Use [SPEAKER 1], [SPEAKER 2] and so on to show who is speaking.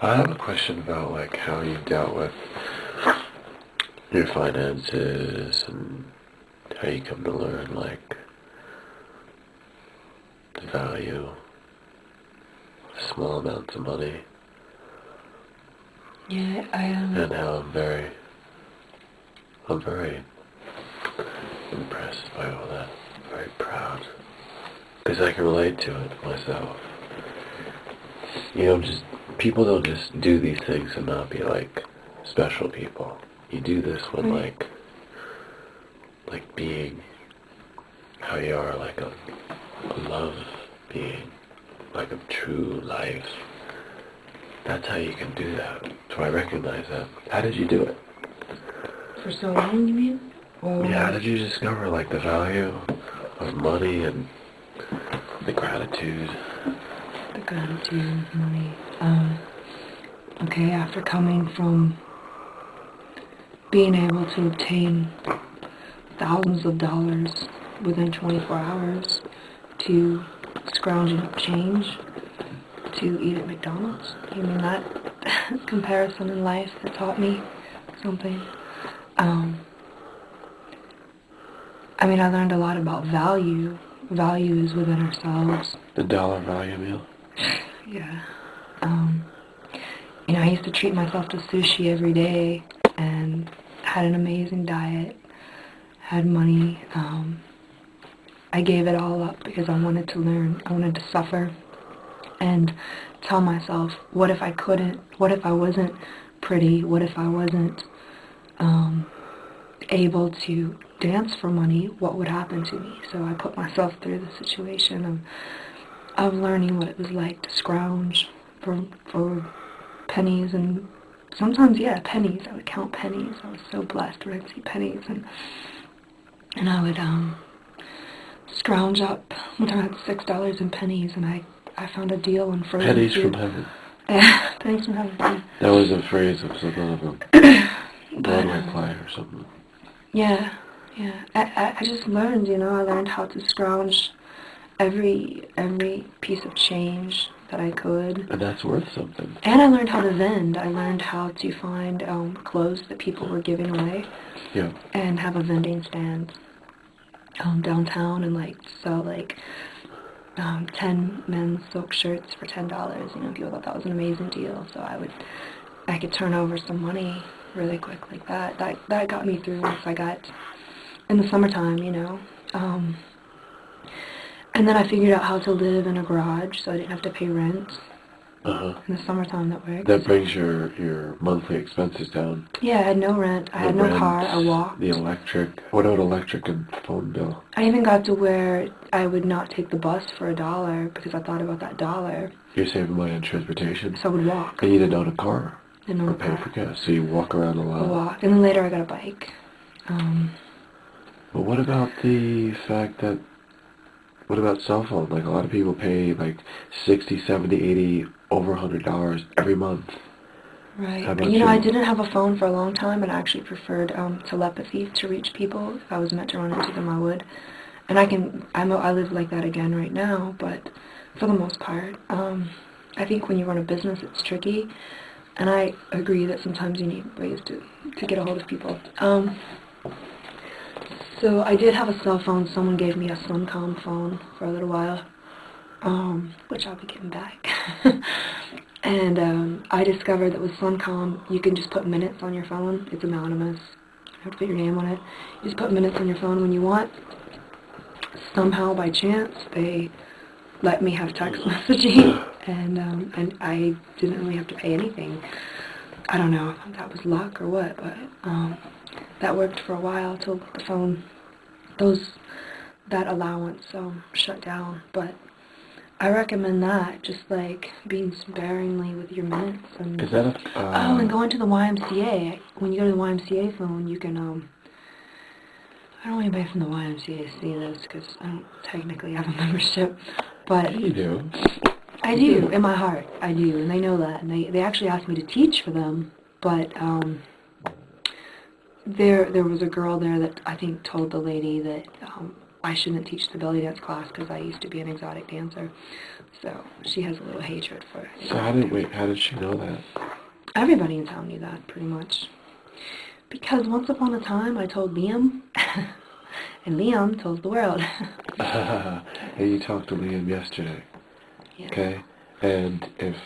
[SPEAKER 1] I have a question about like how you dealt with your finances and how you come to learn like the value of small amounts of money.
[SPEAKER 2] Yeah,
[SPEAKER 1] And how I'm very impressed by all that. Very proud. Because I can relate to it myself. You know, people don't just do these things and not be like special people. You do this when like being how you are, like a love being, like a true life. That's how you can do that. So I recognize that. How did you do it?
[SPEAKER 2] For so long, you mean? Well,
[SPEAKER 1] yeah, how did you discover like the value of money and the gratitude?
[SPEAKER 2] The gratitude of money. Okay, after coming from being able to obtain thousands of dollars within 24 hours to scrounging up change to eat at McDonald's. I mean, that comparison in life that taught me something. I mean, I learned a lot about value. Value is within ourselves.
[SPEAKER 1] The dollar value meal?
[SPEAKER 2] Yeah. You know, I used to treat myself to sushi every day and had an amazing diet, had money. I gave it all up because I wanted to learn. I wanted to suffer and tell myself, what if I couldn't? What if I wasn't pretty? What if I wasn't able to dance for money? What would happen to me? So I put myself through the situation of learning what it was like to scrounge for pennies, and sometimes, yeah, pennies. I would count pennies. I was so blessed when I'd see pennies, and I would scrounge up when I had $6 in pennies, and I found a deal on frozen
[SPEAKER 1] Pennies
[SPEAKER 2] food.
[SPEAKER 1] from heaven.
[SPEAKER 2] Yeah, pennies from heaven. Yeah.
[SPEAKER 1] That was a phrase of something of a Broadway play or something.
[SPEAKER 2] Yeah. I just learned, you know, I learned how to scrounge every piece of change that I could.
[SPEAKER 1] And that's worth something.
[SPEAKER 2] And I learned how to vend. I learned how to find clothes that people were giving away.
[SPEAKER 1] Yeah.
[SPEAKER 2] And have a vending stand downtown and like sell like 10 men's silk shirts for $10. You know, people thought that was an amazing deal. So I could turn over some money really quick like that. That got me through once I got in the summertime, you know. And then I figured out how to live in a garage so I didn't have to pay rent. In the summertime, that works.
[SPEAKER 1] That brings your monthly expenses down.
[SPEAKER 2] Yeah, I had no rent. I had no car. I walked.
[SPEAKER 1] The electric. What about electric and phone bill?
[SPEAKER 2] I even got to where I would not take the bus for $1 because I thought about that $1.
[SPEAKER 1] You're saving money on transportation?
[SPEAKER 2] So I would walk.
[SPEAKER 1] And you didn't own a car?
[SPEAKER 2] Didn't own a
[SPEAKER 1] pay
[SPEAKER 2] car.
[SPEAKER 1] for gas, so you walk around a lot.
[SPEAKER 2] I walked. And then later I got a bike.
[SPEAKER 1] But what about the fact that, what about cell phone? Like a lot of people pay like $60, $70, $80, over $100 every month.
[SPEAKER 2] Right. And you know, I didn't have a phone for a long time, and I actually preferred telepathy to reach people. If I was meant to run into them, I would. And I live like that again right now, but for the most part, I think when you run a business, it's tricky. And I agree that sometimes you need ways to get a hold of people. So I did have a cell phone. Someone gave me a Suncom phone for a little while, which I'll be getting back. And I discovered that with Suncom, you can just put minutes on your phone. It's anonymous. You don't have to put your name on it. You just put minutes on your phone when you want. Somehow, by chance, they let me have text messaging, and I didn't really have to pay anything. I don't know if that was luck or what, but that worked for a while till the phone, that allowance shut down. But I recommend that, just like being sparingly with your minutes. And,
[SPEAKER 1] is that
[SPEAKER 2] and going to the YMCA. When you go to the YMCA phone, you can, I don't want anybody from the YMCA to see this because I don't technically have a membership, but
[SPEAKER 1] you do.
[SPEAKER 2] I do, in my heart, I do, and they know that, and they actually asked me to teach for them, but there was a girl there that I think told the lady that I shouldn't teach the belly dance class because I used to be an exotic dancer. So she has a little hatred for it.
[SPEAKER 1] So how did she know that?
[SPEAKER 2] Everybody in town knew that, pretty much. Because once upon a time, I told Liam, and Liam told the world.
[SPEAKER 1] And you talked to Liam yesterday.
[SPEAKER 2] Yeah.
[SPEAKER 1] Okay? And if